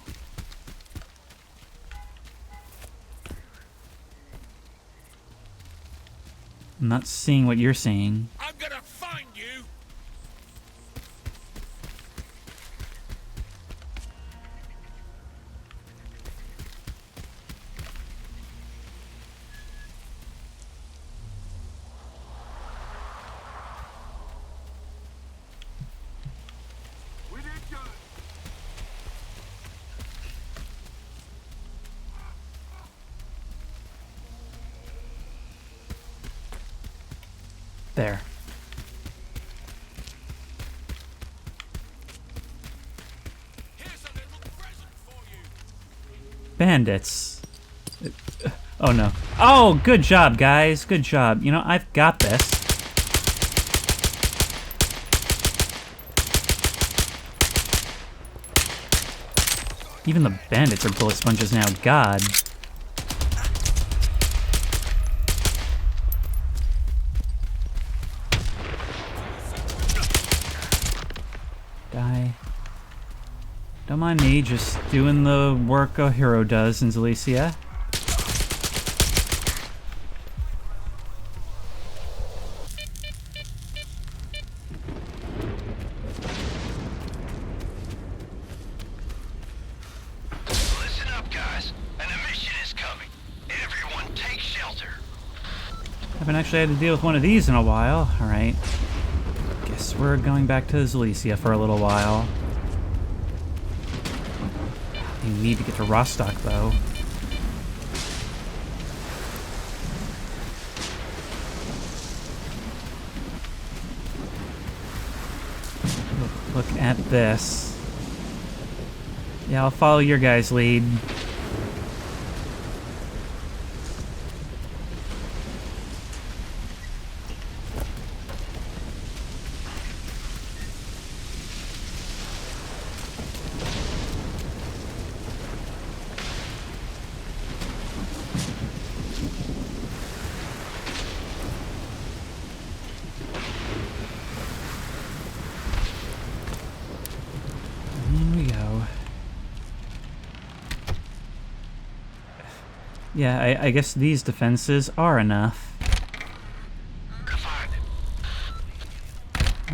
I'm not seeing what you're seeing. I'm gonna find you! We did good. There. Here's a little present for you. Bandits. Oh no. Oh, good job, guys. Good job. You know, I've got this. Even the bandits are bullet sponges now. God. Die. Don't mind me, just doing the work a hero does in Zalicia. Listen up, guys. An emission is coming. Everyone take shelter. Haven't actually had to deal with one of these in a while. Alright. Guess we're going back to Zalicia for a little while. We need to get to Rostock, though. Look at this. Yeah, I'll follow your guys' lead. Here we go. Yeah, I guess these defenses are enough.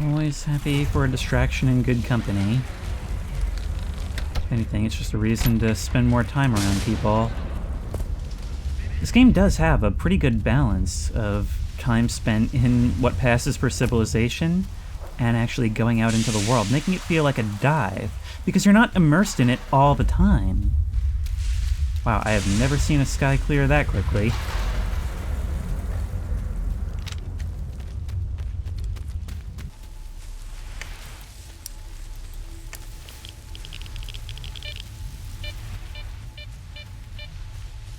Always happy for a distraction and good company. If anything, it's just a reason to spend more time around people. This game does have a pretty good balance of time spent in what passes for civilization and actually going out into the world, making it feel like a dive, because you're not immersed in it all the time. Wow, I have never seen a sky clear that quickly.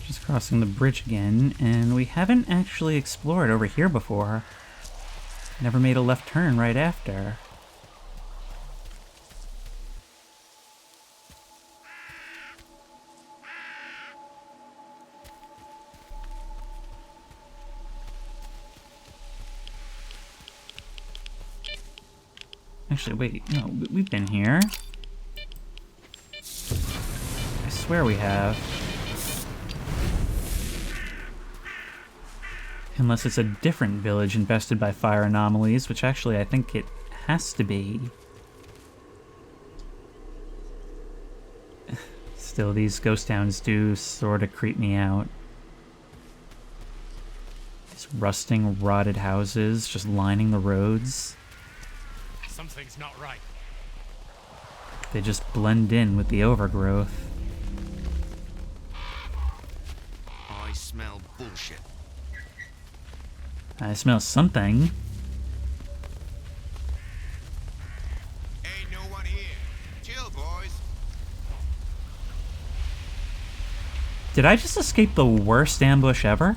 Just crossing the bridge again, and we haven't actually explored over here before. Never made a left turn right after. Actually, wait, no, we've been here. I swear we have. Unless it's a different village infested by fire anomalies, which actually I think it has to be. Still, these ghost towns do sort of creep me out. These rusting, rotted houses just lining the roads. Something's not right. They just blend in with the overgrowth. I smell bullshit. I smell something. Ain't no one here. Chill, boys. Did I just escape the worst ambush ever?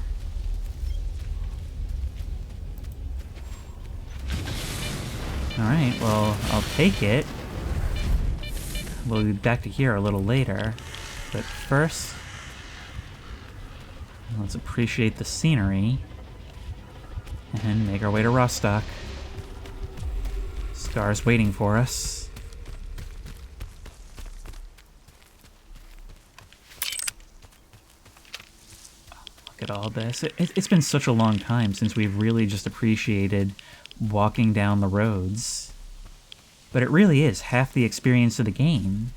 Alright, well, I'll take it. We'll be back to here a little later. But first, let's appreciate the scenery and make our way to Rostock. Scar's waiting for us. Look at all this. It's been such a long time since we've really just appreciated walking down the roads. But it really is half the experience of the game.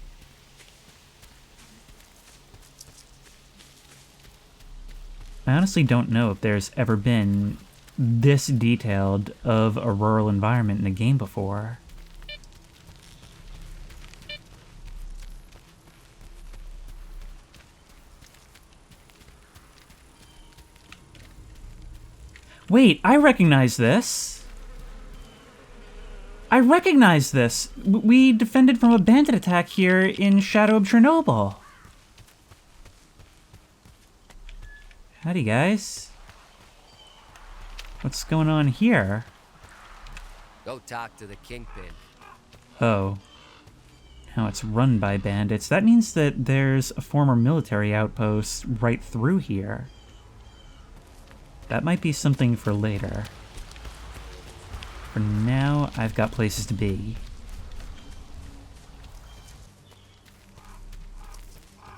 I honestly don't know if there's ever been this detailed of a rural environment in a game before. Wait, I recognize this. I recognize this. We defended from a bandit attack here in Shadow of Chernobyl. Howdy, guys. What's going on here? Go talk to the Kingpin. Oh. Now it's run by bandits. That means that there's a former military outpost right through here. That might be something for later. For now, I've got places to be.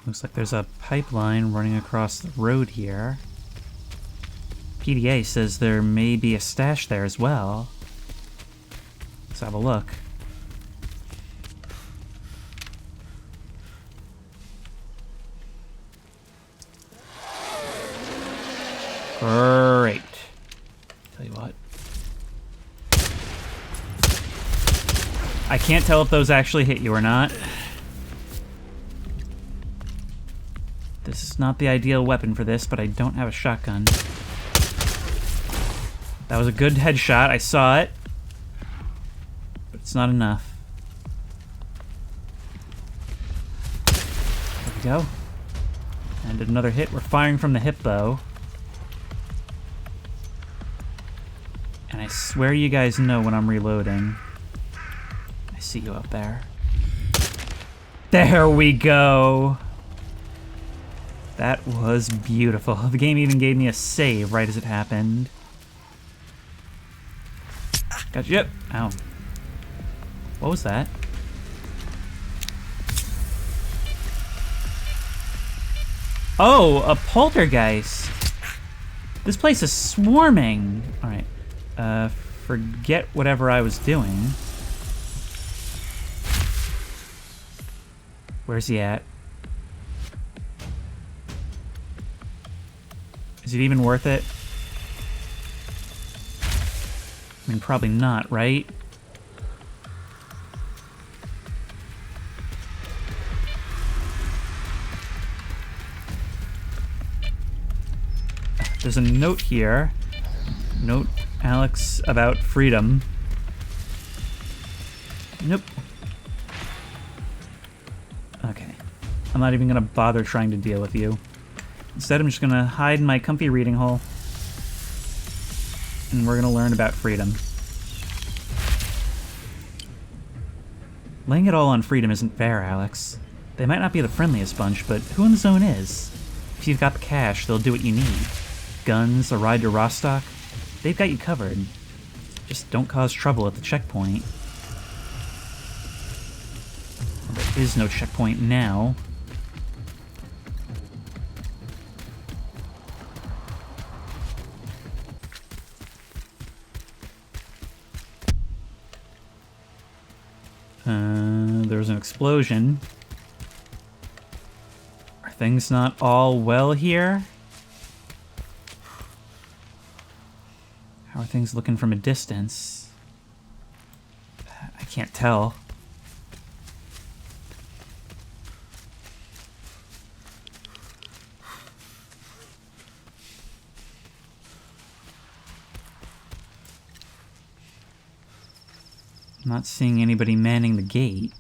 Looks like there's a pipeline running across the road here. PDA says there may be a stash there as well. Let's have a look. Great. Tell you what. I can't tell if those actually hit you or not. This is not the ideal weapon for this, but I don't have a shotgun. That was a good headshot, I saw it. But it's not enough. There we go. And another hit. We're firing from the hip, though. And I swear you guys know when I'm reloading. I see you up there. There we go! That was beautiful. The game even gave me a save right as it happened. Gotcha. Yep. Ow. What was that? Oh, a poltergeist. This place is swarming. Alright. Forget whatever I was doing. Where's he at? Is it even worth it? I mean, probably not, right? There's a note here. Note, Alex, about freedom. Nope. Okay. I'm not even gonna bother trying to deal with you. Instead, I'm just gonna hide in my comfy reading hole. And we're gonna learn about freedom. Laying it all on freedom isn't fair, Alex. They might not be the friendliest bunch, but who in the zone is? If you've got the cash, they'll do what you need. Guns, a ride to Rostock, they've got you covered. Just don't cause trouble at the checkpoint. Well, there is no checkpoint now. there was an explosion. Are things not all well here? How are things looking from a distance? I can't tell. I'm not seeing anybody manning the gate.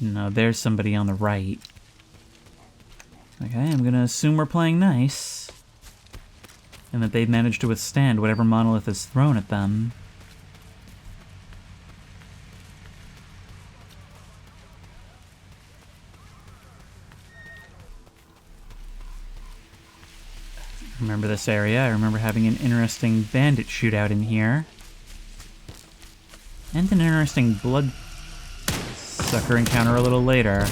No, there's somebody on the right. Okay, I'm gonna assume we're playing nice. And that they've managed to withstand whatever monolith is thrown at them. Remember this area. I remember having an interesting bandit shootout in here. And an interesting bloodsucker encounter a little later.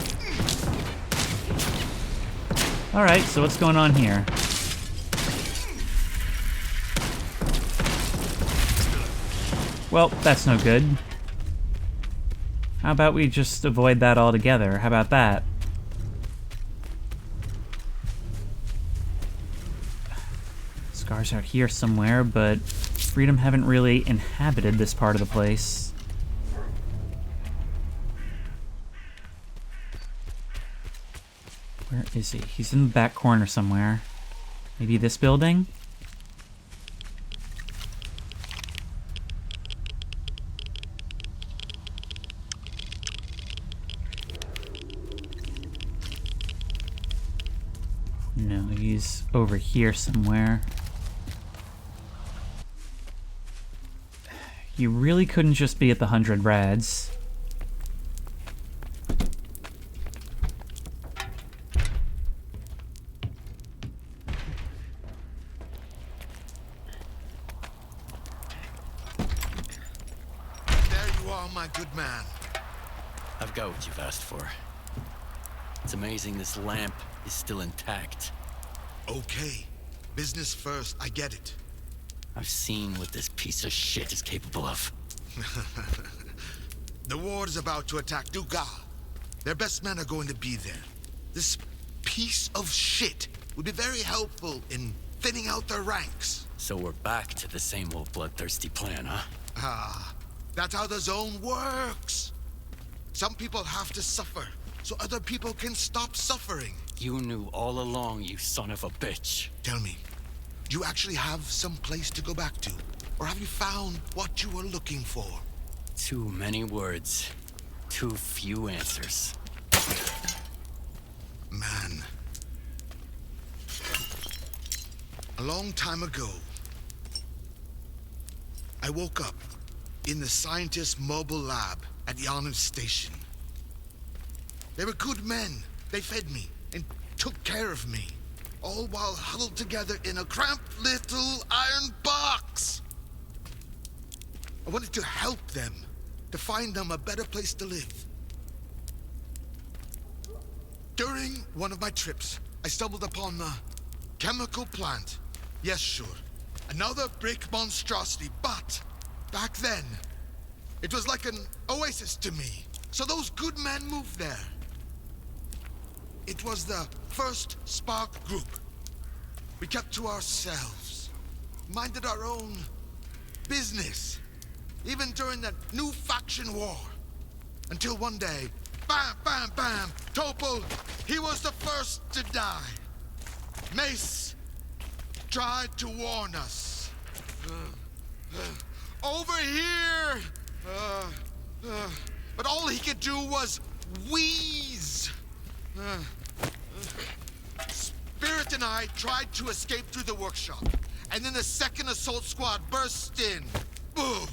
Alright, so what's going on here? Well, that's no good. How about we just avoid that altogether? How about that? Scars out here somewhere, but Freedom haven't really inhabited this part of the place. Where is he? He's in the back corner somewhere. Maybe this building? No, he's over here somewhere. You really couldn't just be at the 100 rads. There you are, my good man. I've got what you've asked for. It's amazing this lamp is still intact. Okay. Business first, I get it. I've seen what this piece of shit is capable of. The Ward is about to attack Duga. Their best men are going to be there. This piece of shit would be very helpful in thinning out their ranks. So we're back to the same old bloodthirsty plan, huh? Ah, that's how the zone works. Some people have to suffer, so other people can stop suffering. You knew all along, you son of a bitch. Tell me, do you actually have some place to go back to? Or have you found what you were looking for? Too many words. Too few answers. Man. A long time ago, I woke up in the scientist's mobile lab at Yonam Station. They were good men. They fed me and took care of me, all while huddled together in a cramped little iron box. I wanted to help them, to find them a better place to live. During one of my trips, I stumbled upon the chemical plant. Yes, sure. Another brick monstrosity, but back then, it was like an oasis to me. So those good men moved there. It was the first Spark group. We kept to ourselves, minded our own business, even during the new faction war. Until one day, bam, bam, bam, Topol, he was the first to die. Mace tried to warn us. Over here! But all he could do was wheeze. Spirit and I tried to escape through the workshop, and then the second assault squad burst in. Boom!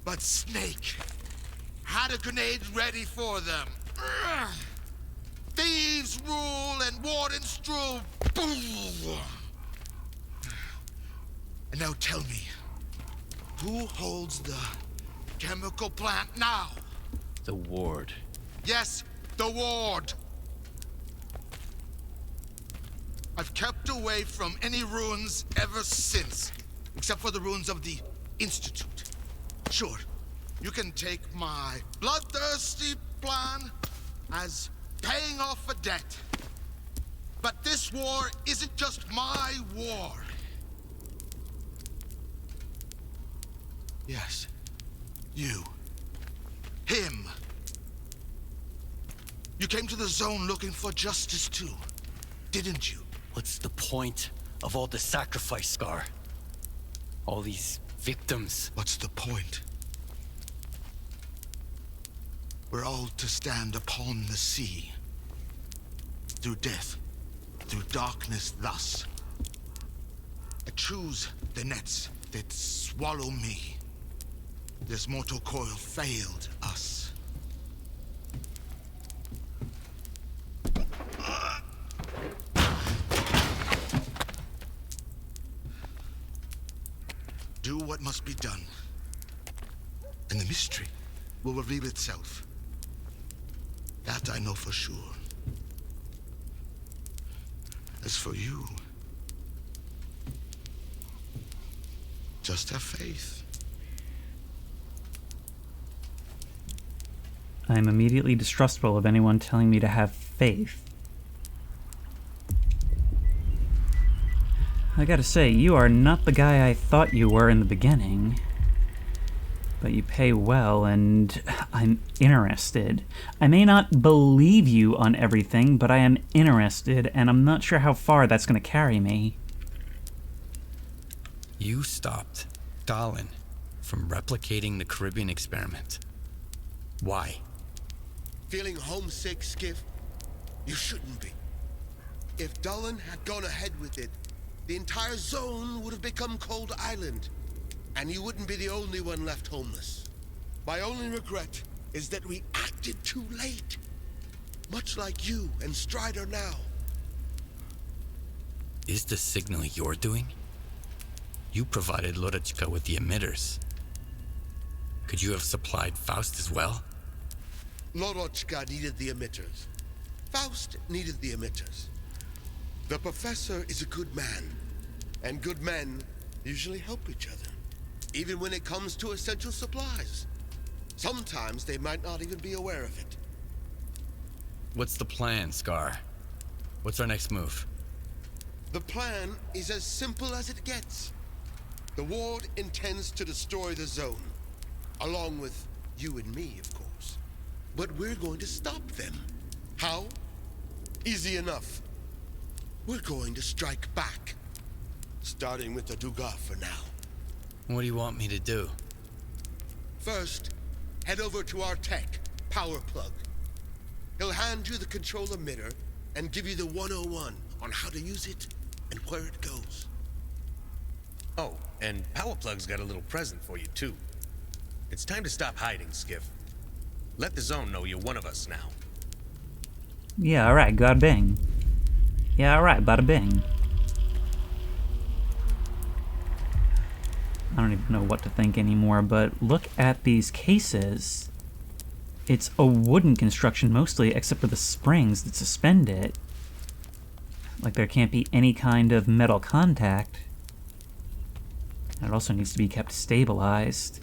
But Snake had a grenade ready for them. Thieves rule and wardens rule. Boom! And now tell me, who holds the chemical plant now? The Ward. Yes, the Ward. I've kept away from any ruins ever since, except for the ruins of the institute. Sure, you can take my bloodthirsty plan as paying off a debt. But this war isn't just my war. Yes, you. Him. You came to the zone looking for justice too, didn't you? What's the point of all the sacrifice, Scar? All these victims. What's the point? We're all to stand upon the sea. Through death, through darkness thus. I choose the nets that swallow me. This mortal coil failed us. Do what must be done, and the mystery will reveal itself. That I know for sure. As for you, just have faith. I'm immediately distrustful of anyone telling me to have faith. I gotta say, you are not the guy I thought you were in the beginning. But you pay well, and I'm interested. I may not believe you on everything, but I am interested, and I'm not sure how far that's gonna carry me. You stopped Stalin from replicating the Caribbean experiment. Why? Feeling homesick, Skiff? You shouldn't be. If Dolan had gone ahead with it, the entire zone would have become Cold Island, and you wouldn't be the only one left homeless. My only regret is that we acted too late, much like you and Strider now. Is the signal you're doing? You provided Lodechka with the emitters. Could you have supplied Faust as well? Lorochka needed the emitters. Faust needed the emitters. The professor is a good man, and good men usually help each other, even when it comes to essential supplies. Sometimes they might not even be aware of it. What's the plan, Scar? What's our next move? The plan is as simple as it gets. The Ward intends to destroy the zone, along with you and me, of course. But we're going to stop them. How? Easy enough. We're going to strike back, starting with the Dugas for now. What do you want me to do? First, head over to our tech, Power Plug. He'll hand you the control emitter and give you the 101 on how to use it and where it goes. Oh, and Power Plug's got a little present for you, too. It's time to stop hiding, Skiff. Let the zone know you're one of us now. Yeah, alright, god bing. Yeah, alright, bada bing. I don't even know what to think anymore, but look at these cases. It's a wooden construction mostly, except for the springs that suspend it. Like there can't be any kind of metal contact. And it also needs to be kept stabilized.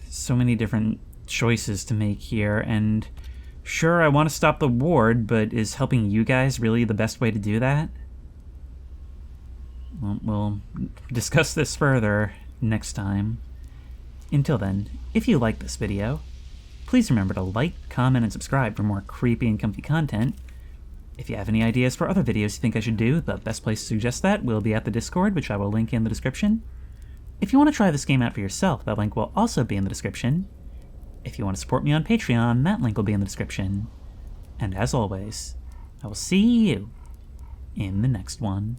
So many different choices to make here, and sure, I want to stop the Ward, but is helping you guys really the best way to do that? Well, we'll discuss this further next time. Until then, if you like this video, please remember to like, comment, and subscribe for more creepy and comfy content. If you have any ideas for other videos you think I should do, the best place to suggest that will be at the Discord, which I will link in the description. If you want to try this game out for yourself, that link will also be in the description. If you want to support me on Patreon, that link will be in the description. And as always, I will see you in the next one.